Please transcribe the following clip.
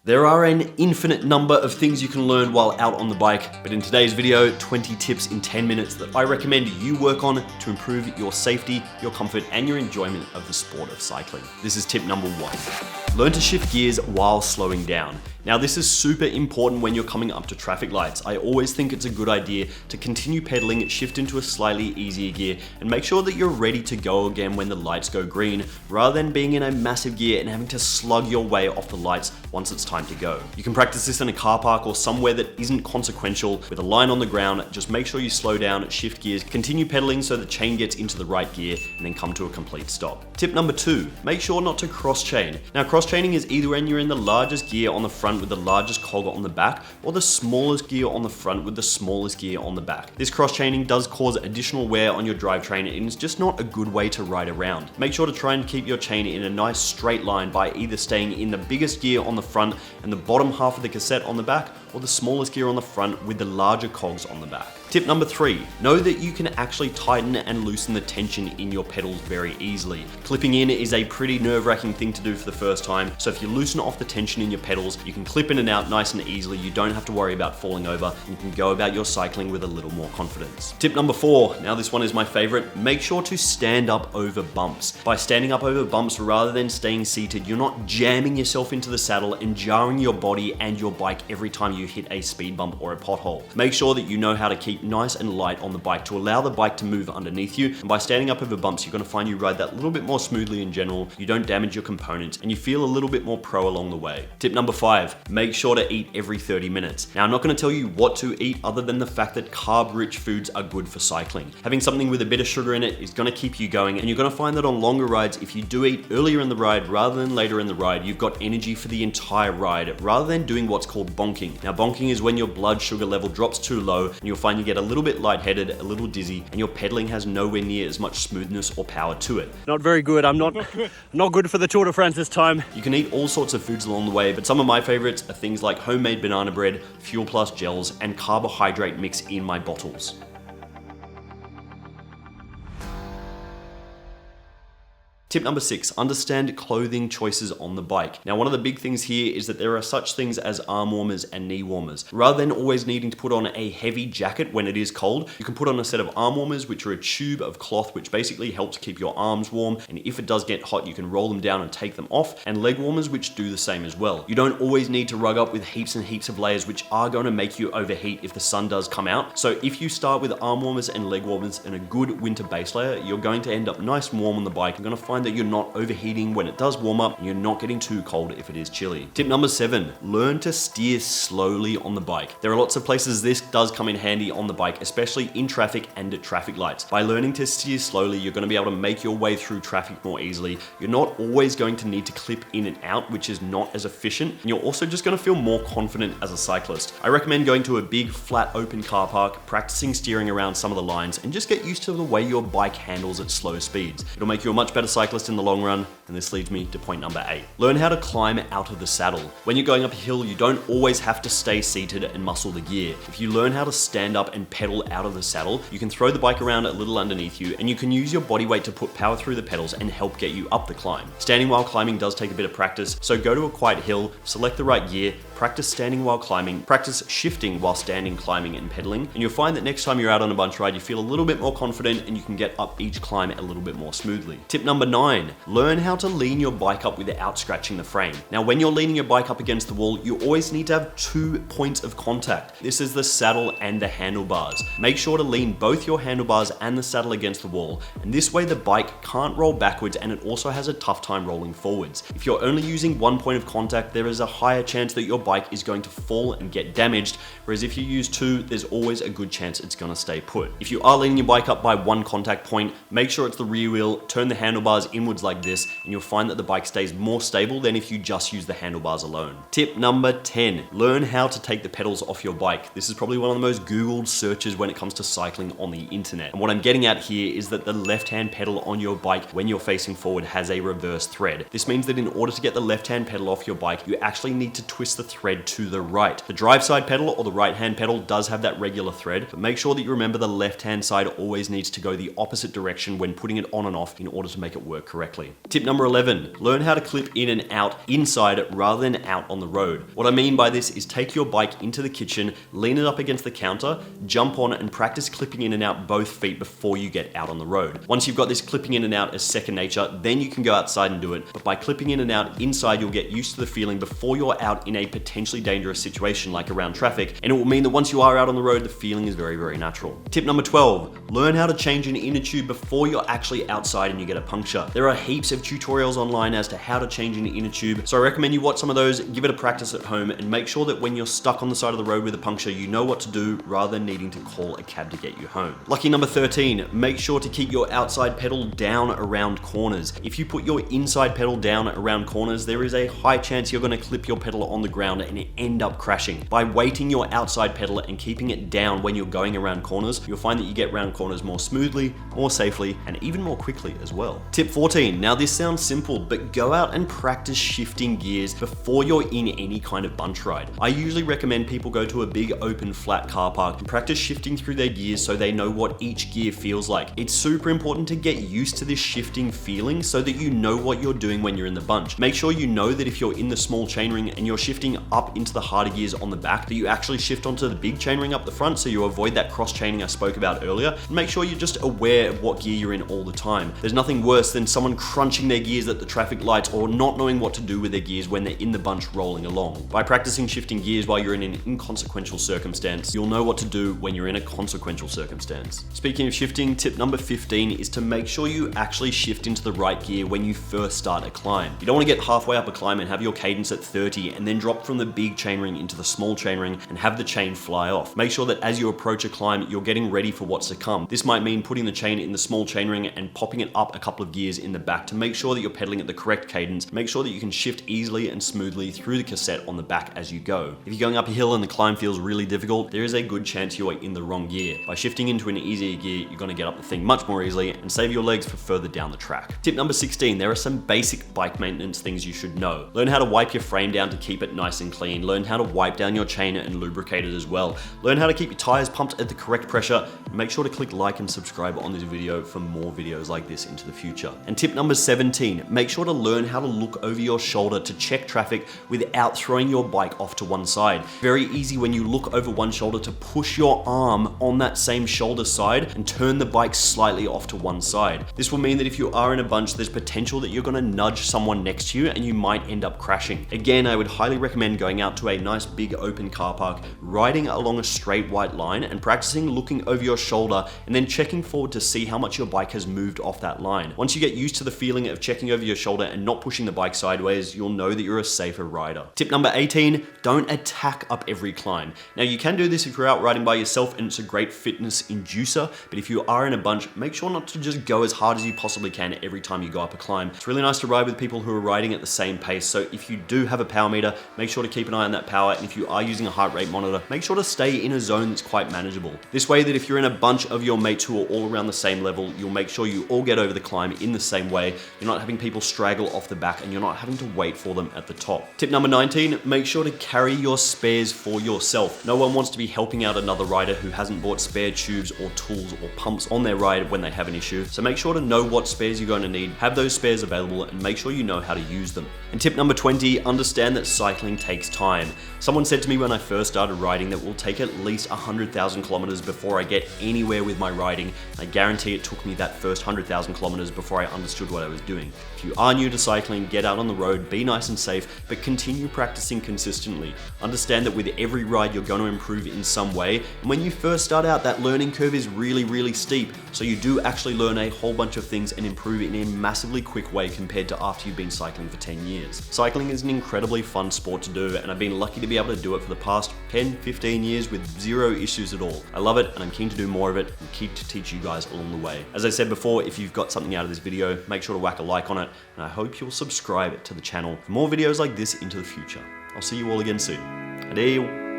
There are an infinite number of things you can learn while out on the bike, but in today's video, 20 tips in 10 minutes that I recommend you work on to improve your safety, your comfort, and your enjoyment of the sport of cycling. This is tip number 1. Learn to shift gears while slowing down. Now, this is super important when you're coming up to traffic lights. I always think it's a good idea to continue pedaling, shift into a slightly easier gear, and make sure that you're ready to go again when the lights go green, rather than being in a massive gear and having to slug your way off the lights once it's time to go. You can practice this in a car park or somewhere that isn't consequential with a line on the ground. Just make sure you slow down, shift gears, continue pedaling so the chain gets into the right gear, and then come to a complete stop. Tip number 2, make sure not to cross chain. Now, cross chaining is either when you're in the largest gear on the front with the largest cog on the back, or the smallest gear on the front with the smallest gear on the back. This cross chaining does cause additional wear on your drivetrain and it's just not a good way to ride around. Make sure to try and keep your chain in a nice straight line by either staying in the biggest gear on the front and the bottom half of the cassette on the back, or the smallest gear on the front with the larger cogs on the back. Tip number 3, know that you can actually tighten and loosen the tension in your pedals very easily. Clipping in is a pretty nerve-wracking thing to do for the first time, so if you loosen off the tension in your pedals, you can clip in and out nice and easily. You don't have to worry about falling over, and you can go about your cycling with a little more confidence. Tip number 4, now this one is my favorite, make sure to stand up over bumps. By standing up over bumps rather than staying seated, you're not jamming yourself into the saddle and jarring your body and your bike every time you hit a speed bump or a pothole. Make sure that you know how to keep nice and light on the bike to allow the bike to move underneath you, and by standing up over bumps, you're going to find you ride that little bit more smoothly in general, you don't damage your components, and you feel a little bit more pro along the way. Tip number 5, make sure to eat every 30 minutes. Now, I'm not going to tell you what to eat other than the fact that carb-rich foods are good for cycling. Having something with a bit of sugar in it is going to keep you going, and you're going to find that on longer rides, if you do eat earlier in the ride rather than later in the ride, you've got energy for the entire ride rather than doing what's called bonking. Now, bonking is when your blood sugar level drops too low and you'll find you get a little bit lightheaded, a little dizzy, and your pedaling has nowhere near as much smoothness or power to it. Not very good. I'm not good for the Tour de France this time. You can eat all sorts of foods along the way, but some of my favorites are things like homemade banana bread, Fuel Plus gels, and carbohydrate mix in my bottles. Tip number 6, understand clothing choices on the bike. Now, one of the big things here is that there are such things as arm warmers and knee warmers. Rather than always needing to put on a heavy jacket when it is cold, you can put on a set of arm warmers, which are a tube of cloth, which basically helps keep your arms warm. And if it does get hot, you can roll them down and take them off. And leg warmers, which do the same as well. You don't always need to rug up with heaps and heaps of layers, which are going to make you overheat if the sun does come out. So if you start with arm warmers and leg warmers and a good winter base layer, you're going to end up nice and warm on the bike. You're going to find that you're not overheating when it does warm up, and you're not getting too cold if it is chilly. Tip number 7, learn to steer slowly on the bike. There are lots of places this does come in handy on the bike, especially in traffic and at traffic lights. By learning to steer slowly, you're going to be able to make your way through traffic more easily. You're not always going to need to clip in and out, which is not as efficient, and you're also just going to feel more confident as a cyclist. I recommend going to a big, flat, open car park, practicing steering around some of the lines, and just get used to the way your bike handles at slow speeds. It'll make you a much better cyclist in the long run, and this leads me to point number 8. Learn how to climb out of the saddle. When you're going up a hill, you don't always have to stay seated and muscle the gear. If you learn how to stand up and pedal out of the saddle, you can throw the bike around a little underneath you, and you can use your body weight to put power through the pedals and help get you up the climb. Standing while climbing does take a bit of practice, so go to a quiet hill, select the right gear, practice standing while climbing, practice shifting while standing, climbing, and pedaling, and you'll find that next time you're out on a bunch ride, you feel a little bit more confident and you can get up each climb a little bit more smoothly. Tip number 9, learn how to lean your bike up without scratching the frame. Now, when you're leaning your bike up against the wall, you always need to have 2 points of contact. This is the saddle and the handlebars. Make sure to lean both your handlebars and the saddle against the wall, and this way the bike can't roll backwards and it also has a tough time rolling forwards. If you're only using 1 point of contact, there is a higher chance that your bike is going to fall and get damaged, whereas if you use 2, there's always a good chance it's going to stay put. If you are leaning your bike up by 1 contact point, make sure it's the rear wheel, turn the handlebars inwards like this, and you'll find that the bike stays more stable than if you just use the handlebars alone. Tip number 10, learn how to take the pedals off your bike. This is probably one of the most Googled searches when it comes to cycling on the internet. And what I'm getting at here is that the left-hand pedal on your bike when you're facing forward has a reverse thread. This means that in order to get the left-hand pedal off your bike, you actually need to twist the thread to the right. The drive side pedal or the right-hand pedal does have that regular thread, but make sure that you remember the left-hand side always needs to go the opposite direction when putting it on and off in order to make it work work correctly. Tip number 11, learn how to clip in and out inside rather than out on the road. What I mean by this is take your bike into the kitchen, lean it up against the counter, jump on and practice clipping in and out both feet before you get out on the road. Once you've got this clipping in and out as second nature, then you can go outside and do it. But by clipping in and out inside, you'll get used to the feeling before you're out in a potentially dangerous situation like around traffic, and it will mean that once you are out on the road, the feeling is very, very natural. Tip number 12, learn how to change an inner tube before you're actually outside and you get a puncture. There are heaps of tutorials online as to how to change an inner tube, so I recommend you watch some of those, give it a practice at home, and make sure that when you're stuck on the side of the road with a puncture, you know what to do rather than needing to call a cab to get you home. Lucky number 13, make sure to keep your outside pedal down around corners. If you put your inside pedal down around corners, there is a high chance you're going to clip your pedal on the ground and end up crashing. By weighting your outside pedal and keeping it down when you're going around corners, you'll find that you get around corners more smoothly, more safely, and even more quickly as well. Tip 14, now this sounds simple, but go out and practice shifting gears before you're in any kind of bunch ride. I usually recommend people go to a big open flat car park and practice shifting through their gears so they know what each gear feels like. It's super important to get used to this shifting feeling so that you know what you're doing when you're in the bunch. Make sure you know that if you're in the small chainring and you're shifting up into the harder gears on the back, that you actually shift onto the big chainring up the front so you avoid that cross chaining I spoke about earlier. And make sure you're just aware of what gear you're in all the time. There's nothing worse than someone crunching their gears at the traffic lights or not knowing what to do with their gears when they're in the bunch rolling along. By practicing shifting gears while you're in an inconsequential circumstance, you'll know what to do when you're in a consequential circumstance. Speaking of shifting, tip number 15 is to make sure you actually shift into the right gear when you first start a climb. You don't want to get halfway up a climb and have your cadence at 30 and then drop from the big chainring into the small chainring and have the chain fly off. Make sure that as you approach a climb, you're getting ready for what's to come. This might mean putting the chain in the small chainring and popping it up a couple of gears in the back to make sure that you're pedaling at the correct cadence. Make sure that you can shift easily and smoothly through the cassette on the back as you go. If you're going up a hill and the climb feels really difficult, there is a good chance you are in the wrong gear. By shifting into an easier gear, you're going to get up the thing much more easily and save your legs for further down the track. Tip number 16, there are some basic bike maintenance things you should know. Learn how to wipe your frame down to keep it nice and clean. Learn how to wipe down your chain and lubricate it as well. Learn how to keep your tires pumped at the correct pressure. Make sure to click like and subscribe on this video for more videos like this into the future. And tip number 17, make sure to learn how to look over your shoulder to check traffic without throwing your bike off to one side. Very easy when you look over one shoulder to push your arm on that same shoulder side and turn the bike slightly off to one side. This will mean that if you are in a bunch, there's potential that you're going to nudge someone next to you and you might end up crashing. Again, I would highly recommend going out to a nice big open car park, riding along a straight white line and practicing looking over your shoulder and then checking forward to see how much your bike has moved off that line. Once you get used to the feeling of checking over your shoulder and not pushing the bike sideways, you'll know that you're a safer rider. Tip number 18, don't attack up every climb. Now you can do this if you're out riding by yourself and it's a great fitness inducer, but if you are in a bunch, make sure not to just go as hard as you possibly can every time you go up a climb. It's really nice to ride with people who are riding at the same pace, so if you do have a power meter, make sure to keep an eye on that power, and if you are using a heart rate monitor, make sure to stay in a zone that's quite manageable. This way that if you're in a bunch of your mates who are all around the same level, you'll make sure you all get over the climb in the same way. You're not having people straggle off the back and you're not having to wait for them at the top. Tip number 19, make sure to carry your spares for yourself. No one wants to be helping out another rider who hasn't bought spare tubes or tools or pumps on their ride when they have an issue. So make sure to know what spares you're going to need, have those spares available, and make sure you know how to use them. And tip number 20, understand that cycling takes time. Someone said to me when I first started riding that it will take at least 100,000 kilometers before I get anywhere with my riding. I guarantee it took me that first 100,000 kilometers before I understood what I was doing. If you are new to cycling, get out on the road, be nice and safe, but continue practicing consistently. Understand that with every ride you're going to improve in some way, and when you first start out, that learning curve is really, really steep, so you do actually learn a whole bunch of things and improve in a massively quick way compared to after you've been cycling for 10 years. Cycling is an incredibly fun sport to do, and I've been lucky to be able to do it for the past 10, 15 years with zero issues at all. I love it, and I'm keen to do more of it and keep to teach you guys along the way. As I said before, if you've got something out of this video, make sure to whack a like on it, and I hope you'll subscribe to the channel for more videos like this into the future. I'll see you all again soon. Adeu.